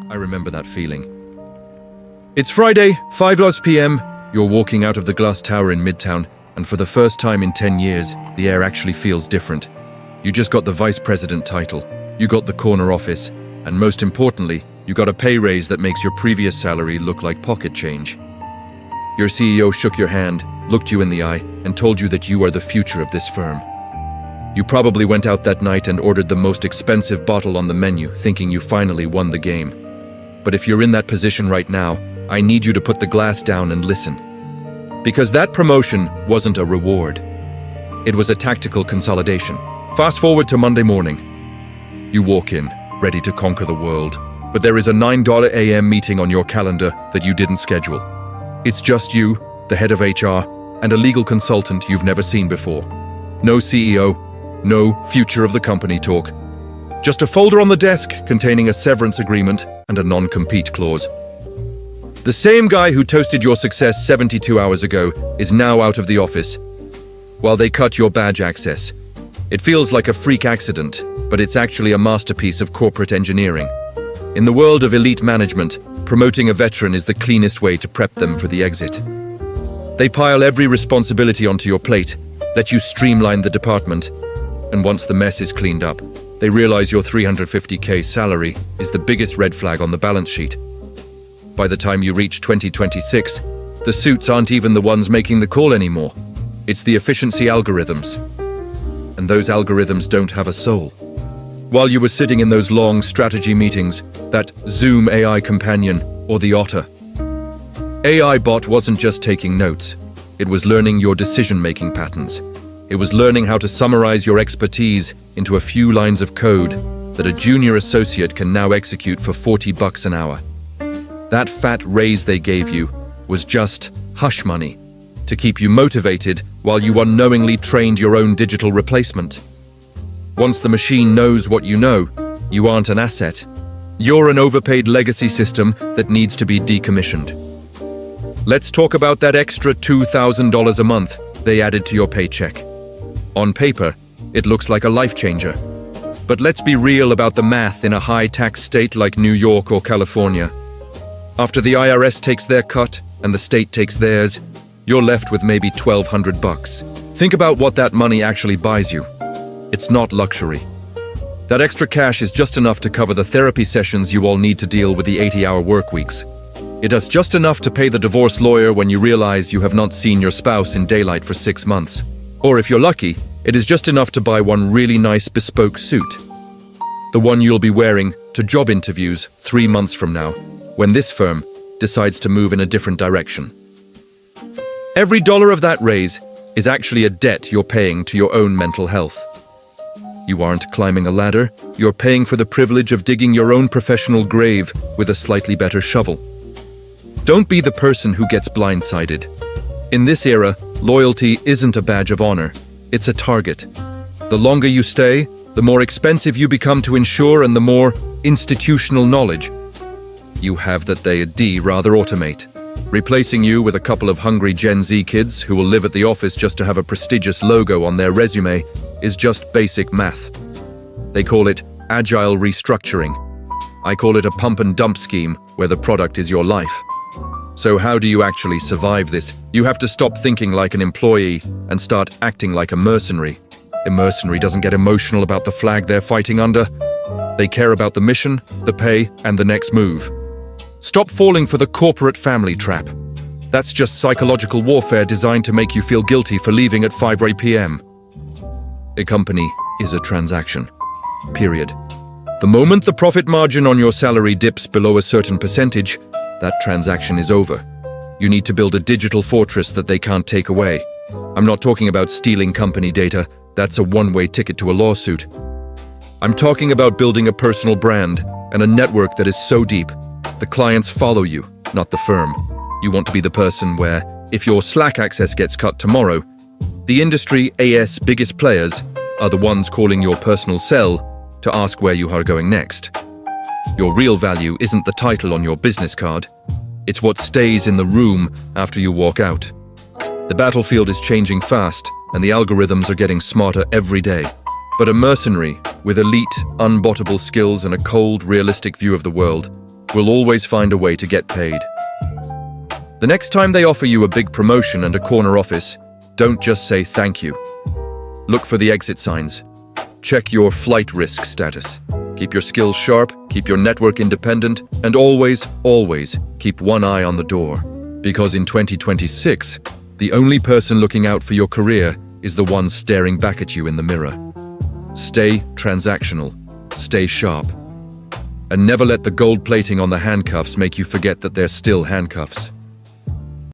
I remember that feeling. It's Friday, 5 p.m. You're walking out of the glass tower in Midtown, and for the first time in 10 years, the air actually feels different. You just got the vice president title, you got the corner office, and most importantly, you got a pay raise that makes your previous salary look like pocket change. Your CEO shook your hand, looked you in the eye, and told you that you are the future of this firm. You probably went out that night and ordered the most expensive bottle on the menu, thinking you finally won the game. But if you're in that position right now, I need you to put the glass down and listen. Because that promotion wasn't a reward. It was a tactical consolidation. Fast forward to Monday morning. You walk in, ready to conquer the world, but there is a $9 a.m. meeting on your calendar that you didn't schedule. It's just you, the head of HR, and a legal consultant you've never seen before. No CEO, no future of the company talk. Just a folder on the desk containing a severance agreement and a non-compete clause. The same guy who toasted your success 72 hours ago is now out of the office, while they cut your badge access. It feels like a freak accident, but it's actually a masterpiece of corporate engineering. In the world of elite management, promoting a veteran is the cleanest way to prep them for the exit. They pile every responsibility onto your plate, let you streamline the department, and once the mess is cleaned up, they realize your $350K salary is the biggest red flag on the balance sheet. By the time you reach 2026, the suits aren't even the ones making the call anymore. It's the efficiency algorithms. And those algorithms don't have a soul. While you were sitting in those long strategy meetings, that Zoom AI companion, or the Otter AI bot wasn't just taking notes. It was learning your decision-making patterns. It was learning how to summarize your expertise into a few lines of code that a junior associate can now execute for $40 an hour. That fat raise they gave you was just hush money to keep you motivated while you unknowingly trained your own digital replacement. Once the machine knows what you know, you aren't an asset. You're an overpaid legacy system that needs to be decommissioned. Let's talk about that extra $2,000 a month they added to your paycheck. On paper, it looks like a life changer. But let's be real about the math in a high-tax state like New York or California. After the IRS takes their cut and the state takes theirs, you're left with maybe $1,200. Think about what that money actually buys you. It's not luxury. That extra cash is just enough to cover the therapy sessions you all need to deal with the 80-hour work weeks. It is just enough to pay the divorce lawyer when you realize you have not seen your spouse in daylight for 6 months. Or if you're lucky, it is just enough to buy one really nice bespoke suit. The one you'll be wearing to job interviews 3 months from now, when this firm decides to move in a different direction. Every dollar of that raise is actually a debt you're paying to your own mental health. You aren't climbing a ladder, you're paying for the privilege of digging your own professional grave with a slightly better shovel. Don't be the person who gets blindsided. In this era, loyalty isn't a badge of honor, it's a target. The longer you stay, the more expensive you become to insure and the more institutional knowledge you have that they rather automate. Replacing you with a couple of hungry Gen Z kids who will live at the office just to have a prestigious logo on their resume is just basic math. They call it Agile Restructuring. I call it a pump and dump scheme where the product is your life. So how do you actually survive this? You have to stop thinking like an employee and start acting like a mercenary. A mercenary doesn't get emotional about the flag they're fighting under. They care about the mission, the pay, and the next move. Stop falling for the corporate family trap. That's just psychological warfare designed to make you feel guilty for leaving at 5 p.m. A company is a transaction. Period. The moment the profit margin on your salary dips below a certain percentage, that transaction is over. You need to build a digital fortress that they can't take away. I'm not talking about stealing company data. That's a one-way ticket to a lawsuit. I'm talking about building a personal brand and a network that is so deep, the clients follow you, not the firm. You want to be the person where, if your Slack access gets cut tomorrow, the industry AS biggest players are the ones calling your personal cell to ask where you are going next. Your real value isn't the title on your business card. It's what stays in the room after you walk out. The battlefield is changing fast, and the algorithms are getting smarter every day. But a mercenary with elite, unbottable skills and a cold, realistic view of the world will always find a way to get paid. The next time they offer you a big promotion and a corner office, don't just say thank you. Look for the exit signs. Check your flight risk status. Keep your skills sharp, keep your network independent, and always, always keep one eye on the door. Because in 2026, the only person looking out for your career is the one staring back at you in the mirror. Stay transactional, stay sharp, and never let the gold plating on the handcuffs make you forget that they're still handcuffs.